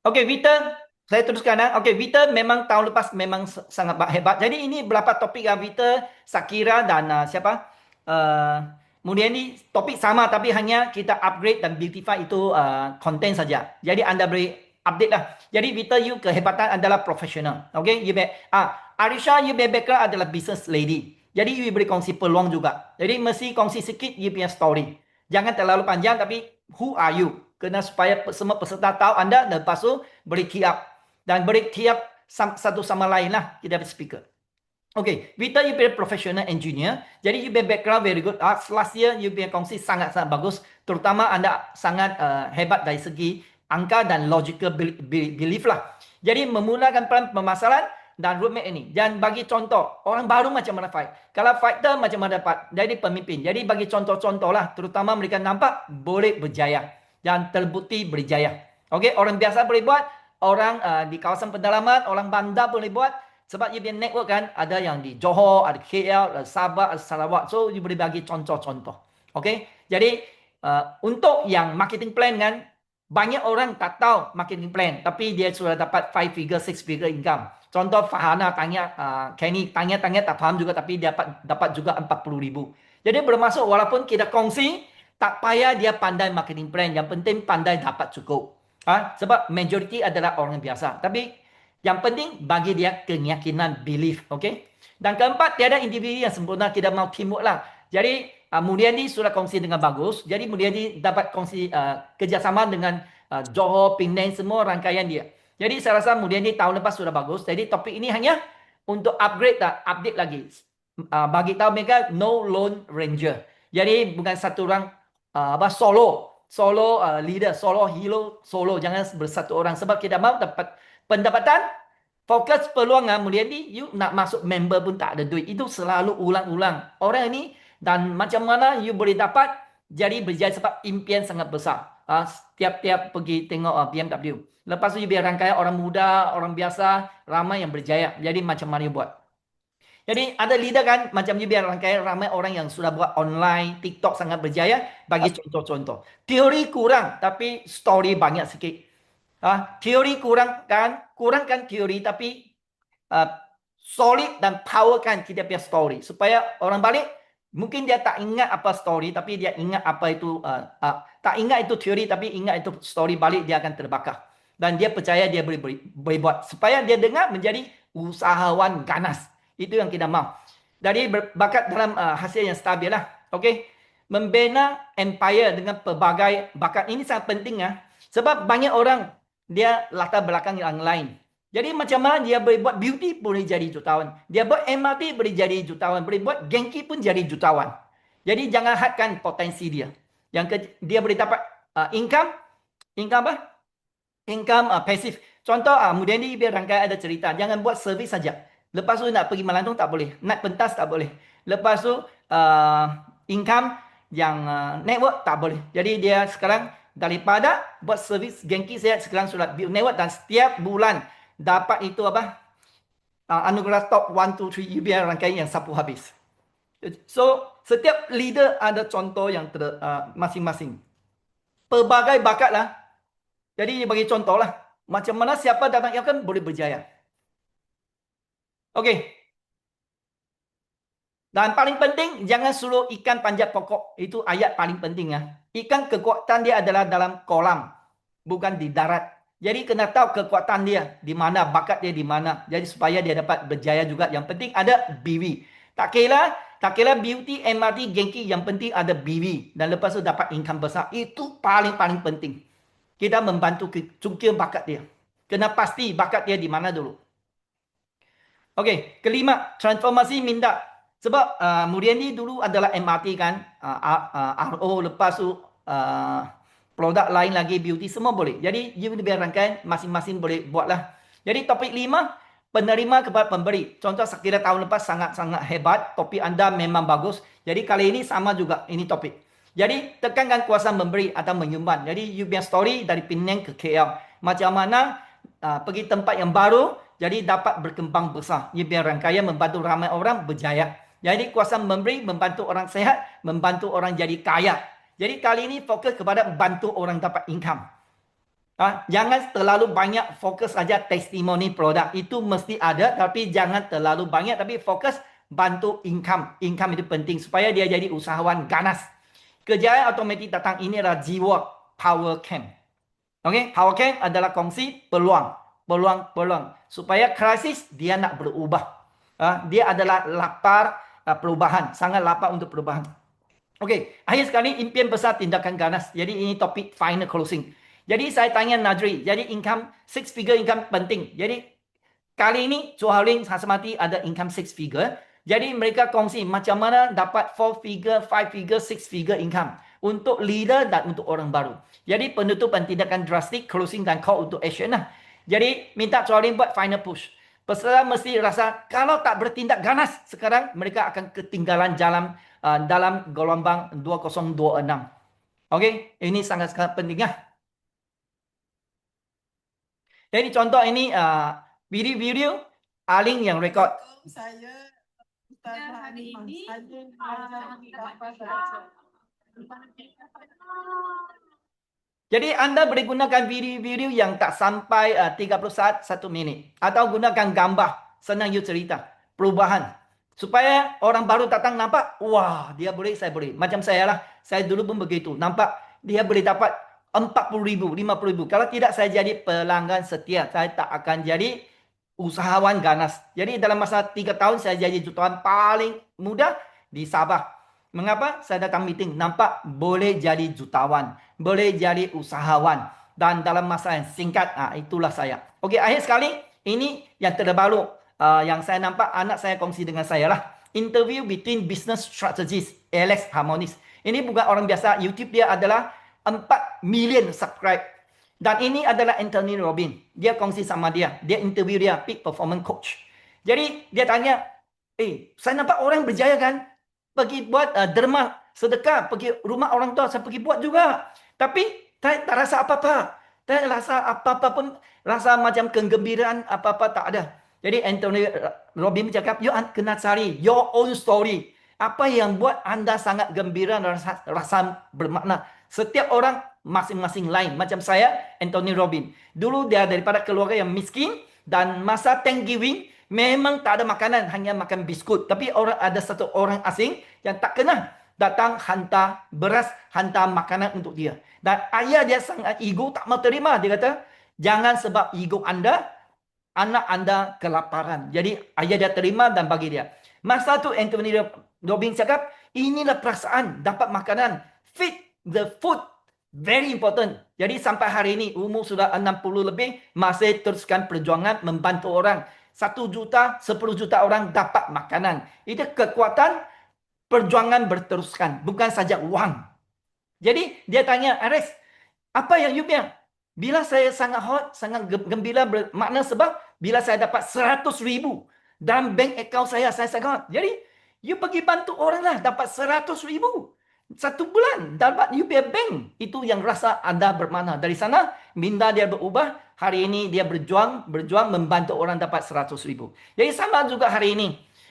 Okey, Vita, saya teruskan. Okey, Vita memang tahun lepas memang sangat hebat. Jadi ini berapa topik Vita, Shakira dan siapa? Uh, Kemudian ni topik sama tapi hanya kita upgrade dan beautify itu konten saja. Jadi anda beri update lah. Jadi Vita, you kehebatan adalah profesional. Okey, Arisha, you background adalah business lady. Jadi you beri kongsi peluang juga. Jadi mesti kongsi sikit you punya story. Jangan terlalu panjang tapi who are you? Kena supaya semua peserta tahu anda dan lepas tu beri key up. Dan beri key up satu sama lain lah kita speaker. Okay, Vita, you be professional engineer. Jadi you be background very good. Last year you be kongsi sangat-sangat bagus. Terutama anda sangat hebat dari segi angka dan logical belief lah. Jadi memulakan pelan permasalahan dan roadmap ini. Dan bagi contoh, orang baru macam mana fight. Kalau fighter macam mana dapat jadi pemimpin. Jadi bagi contoh-contoh lah. Terutama mereka nampak boleh berjaya. Dan terbukti berjaya. Okay, orang biasa boleh buat. Orang di kawasan pedalaman, orang bandar boleh buat. Sebab you punya network kan, ada yang di Johor, ada KL, ada Sabah, ada Sarawak. So, you boleh bagi contoh-contoh. Okay? Jadi, untuk yang marketing plan kan, banyak orang tak tahu marketing plan. Tapi dia sudah dapat 5 figure, 6 figure income. Contoh Fahana tanya, Kenny tanya-tanya tak faham juga. Tapi dia dapat juga 40,000. Jadi, bermaksud walaupun kita kongsi, tak payah dia pandai marketing plan. Yang penting pandai dapat cukup. Sebab majoriti adalah orang biasa. Tapi, yang penting bagi dia keyakinan, belief. Okay? Dan keempat, tiada individu yang sempurna. Kita mau teamwork lah. Jadi, Mulyadi sudah kongsi dengan bagus. Jadi, Mulyadi dapat kongsi kerjasama dengan Johor, Penang, semua rangkaian dia. Jadi, saya rasa Mulyadi tahun lepas sudah bagus. Jadi, topik ini hanya untuk upgrade dan update lagi. Bagi tahu mereka, no lone ranger. Jadi, bukan satu orang solo leader, solo hero, solo. Jangan bersatu orang. Sebab kita mahu dapat pendapatan, fokus peluang Mulyadi, you nak masuk member pun tak ada duit. Itu selalu ulang-ulang. Orang ini dan macam mana you boleh dapat jadi berjaya sebab impian sangat besar. Tiap-tiap pergi tengok BMW. Lepas tu you biar rangkaian orang muda, orang biasa, ramai yang berjaya. Jadi macam mana you buat? Jadi ada leader kan, macam you biar rangkaian ramai orang yang sudah buat online, TikTok sangat berjaya. Bagi contoh-contoh. Teori kurang, tapi story banyak sikit. Teori kurangkan teori tapi solid dan powerkan kita punya story supaya orang balik mungkin dia tak ingat apa story tapi dia ingat apa itu tak ingat itu teori tapi ingat itu story, balik dia akan terbakar dan dia percaya dia boleh buat supaya dia dengar menjadi usahawan ganas. Itu yang kita mahu. Dari berbakat dalam hasil yang stabil lah. Okay? Membina empire dengan pelbagai bakat ini sangat penting sebab banyak orang dia latar belakang yang lain. Jadi macam mana dia boleh buat beauty boleh jadi jutawan. Dia buat MRT boleh jadi jutawan. Boleh buat Genki pun jadi jutawan. Jadi jangan hadkan potensi dia. Dia boleh dapat income. Income apa? Income pasif. Contoh, kemudian ni biar rangkai ada cerita. Jangan buat servis saja. Lepas tu nak pergi melantung tak boleh. Nak pentas tak boleh. Lepas tu income yang network tak boleh. Jadi dia sekarang daripada buat servis Genki, saya sekarang sudah build network dan setiap bulan dapat itu apa? Anugerah top 1, 2, 3 biar rangkaian yang sapu habis. So, setiap leader ada contoh yang masing-masing. Pelbagai bakat lah. Jadi bagi contoh lah. Macam mana siapa datang yang kan boleh berjaya. Okey. Dan paling penting, jangan suruh ikan panjat pokok. Itu ayat paling penting. Ikan kekuatan dia adalah dalam kolam. Bukan di darat. Jadi kena tahu kekuatan dia. Di mana, bakat dia di mana. Jadi supaya dia dapat berjaya juga. Yang penting ada BV. Tak kira beauty, MRT, Genki. Yang penting ada BV. Dan lepas tu dapat income besar. Itu paling-paling penting. Kita membantu cungkil bakat dia. Kena pasti bakat dia di mana dulu. Okey, kelima, transformasi minda. Sebab Mulyadi dulu adalah MRT kan, RO, lepas tu produk lain lagi, beauty, semua boleh. Jadi, you biar rangkaian, masing-masing boleh buatlah. Jadi, topik 5, penerima kepada pemberi. Contoh, Shakira tahun lepas sangat-sangat hebat. Topik anda memang bagus. Jadi, kali ini sama juga, ini topik. Jadi, tekankan kuasa memberi atau menyumbang. Jadi, you biar story dari Penang ke KL. Macam mana pergi tempat yang baru, jadi dapat berkembang besar. You biar rangkaian membantu ramai orang berjaya. Jadi kuasa memberi, membantu orang sehat, membantu orang jadi kaya. Jadi kali ini fokus kepada bantu orang dapat income. Jangan terlalu banyak fokus saja testimoni produk. Itu mesti ada, tapi jangan terlalu banyak. Tapi fokus bantu income. Income itu penting supaya dia jadi usahawan ganas. Kejayaan otomatis datang ini adalah jiwa power camp. Okey, power camp adalah kongsi peluang. Peluang. Supaya krisis dia nak berubah. Dia adalah lapar perubahan. Sangat lapar untuk perubahan. Okey, akhir sekali impian besar tindakan ganas. Jadi ini topik final closing. Jadi saya tanya Nadri, jadi income, 6 figure income penting. Jadi kali ini Johor Hasmati ada income 6 figure. Jadi mereka kongsi macam mana dapat 4 figure, 5 figure, 6 figure income. Untuk leader dan untuk orang baru. Jadi penutupan tindakan drastik, closing dan call untuk action lah. Jadi minta Johor buat final push. Peserta mesti rasa kalau tak bertindak ganas sekarang mereka akan ketinggalan jalan dalam gelombang 2026. Okey, ini sangat-sangat penting ya. Jadi contoh ini video-video Aling yang rekod. Saya hari ini jadi anda boleh gunakan video-video yang tak sampai 30 saat 1 minit. Atau gunakan gambar. Senang you cerita. Perubahan. Supaya orang baru datang nampak, wah dia boleh, saya boleh. Macam saya lah. Saya dulu pun begitu. Nampak dia boleh dapat 40,000, 50,000. Kalau tidak saya jadi pelanggan setia. Saya tak akan jadi usahawan ganas. Jadi dalam masa 3 tahun saya jadi jutawan paling muda di Sabah. Mengapa? Saya datang meeting. Nampak boleh jadi jutawan. Boleh jadi usahawan. Dan dalam masa yang singkat, itulah saya. Okey, akhir sekali, ini yang terbaru. Yang saya nampak, anak saya kongsi dengan saya lah. Interview between business strategist, Alex Harmonis. Ini bukan orang biasa. YouTube dia adalah 4 million subscribe. Dan ini adalah Anthony Robbins. Dia kongsi sama dia. Dia interview dia, peak performance coach. Jadi, dia tanya, saya nampak orang berjaya kan? Pergi buat derma sedekah, pergi rumah orang tua, saya pergi buat juga. Tapi saya tak rasa apa-apa. Saya rasa apa-apa pun, rasa macam kegembiraan apa-apa tak ada. Jadi Anthony Robbins cakap, you kena cari your own story. Apa yang buat anda sangat gembira dan rasa bermakna. Setiap orang masing-masing lain. Macam saya, Anthony Robbins. Dulu dia daripada keluarga yang miskin dan masa Thanksgiving, memang tak ada makanan, hanya makan biskut. Tapi ada satu orang asing yang tak kenal datang hantar beras, hantar makanan untuk dia. Dan ayah dia sangat ego, tak mau terima. Dia kata, jangan sebab ego anda, anak anda kelaparan. Jadi ayah dia terima dan bagi dia. Masa tu Anthony Robbins cakap, inilah perasaan dapat makanan. Feed the food. Very important. Jadi sampai hari ini umur sudah 60 lebih, masih teruskan perjuangan membantu orang. 1 juta, 10 juta orang dapat makanan. Itu kekuatan perjuangan berteruskan. Bukan saja uang. Jadi dia tanya, Aris, apa yang you bilang? Bila saya sangat hot, sangat gembira bermakna sebab bila saya dapat 100,000 dalam bank account saya sangat hot. Jadi, you pergi bantu orang lah dapat 100,000. 1 bulan dapat you punya bank. Itu yang rasa anda bermakna. Dari sana, minda dia berubah. Hari ini dia berjuang membantu orang dapat 100,000. Jadi sama juga hari ini.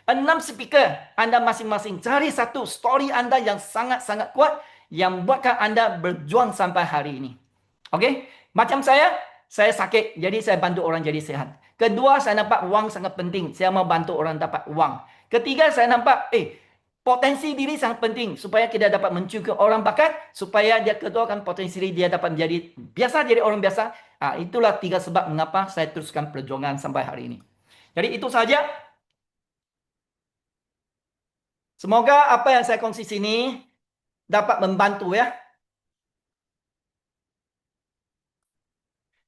6 speaker anda masing-masing. Cari satu story anda yang sangat-sangat kuat yang buatkan anda berjuang sampai hari ini. Okey? Macam saya sakit. Jadi saya bantu orang jadi sihat. Kedua, saya nampak wang sangat penting. Saya mau bantu orang dapat wang. Ketiga, saya nampak potensi diri sangat penting supaya kita dapat mencuri orang bakat, supaya dia ketuakan potensi diri dia dapat menjadi biasa, jadi orang biasa. Itulah 3 sebab mengapa saya teruskan perjuangan sampai hari ini. Jadi itu saja. Semoga apa yang saya kongsi sini dapat membantu ya.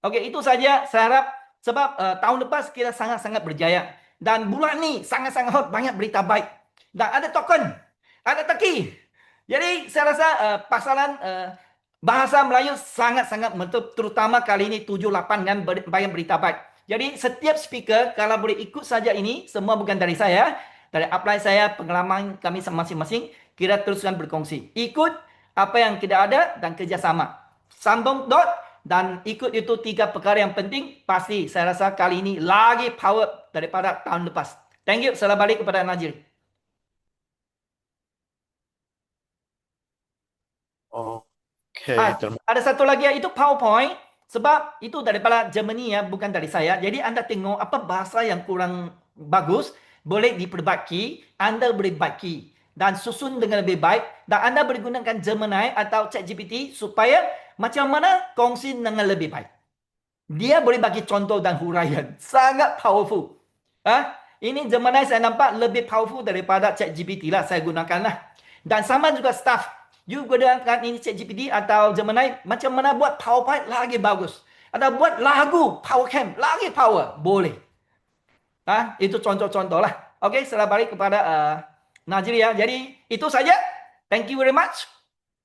Okey, itu saja saya harap sebab tahun lepas kita sangat-sangat berjaya dan bulan ni sangat-sangat hot, banyak berita baik. Dan ada token, ada teki. Jadi saya rasa pasaran bahasa Melayu sangat-sangat mantap, terutama kali ini 7-8 kan banyak berita baik. Jadi setiap speaker kalau boleh ikut saja ini, semua bukan dari saya, dari upline saya, pengalaman kami masing-masing, kita teruskan berkongsi. Ikut apa yang kita ada dan kerjasama. Sambung dot dan ikut itu 3 perkara yang penting, pasti saya rasa kali ini lagi power daripada tahun lepas. Thank you. Salam balik kepada Najir. Oke, Ada satu lagi, itu PowerPoint. Sebab itu daripada Germany ya, bukan dari saya. Jadi Anda tengok apa bahasa yang kurang bagus, boleh diperbaiki, Anda boleh baiki dan susun dengan lebih baik, dan Anda boleh gunakan Gemini atau ChatGPT supaya macam mana kongsi dengan lebih baik. Dia boleh bagi contoh dan huraian. Sangat powerful. Ini Gemini saya nampak lebih powerful daripada ChatGPT lah. Saya gunakan lah. Dan sama juga staff. You gunakan ini ChatGPT atau Gemini. Macam mana buat PowerPoint lagi bagus. Atau buat lagu PowerCamp lagi power. Boleh. Itu contoh-contoh lah. Oke, setelah balik kepada Najri ya. Jadi itu saja. Thank you very much.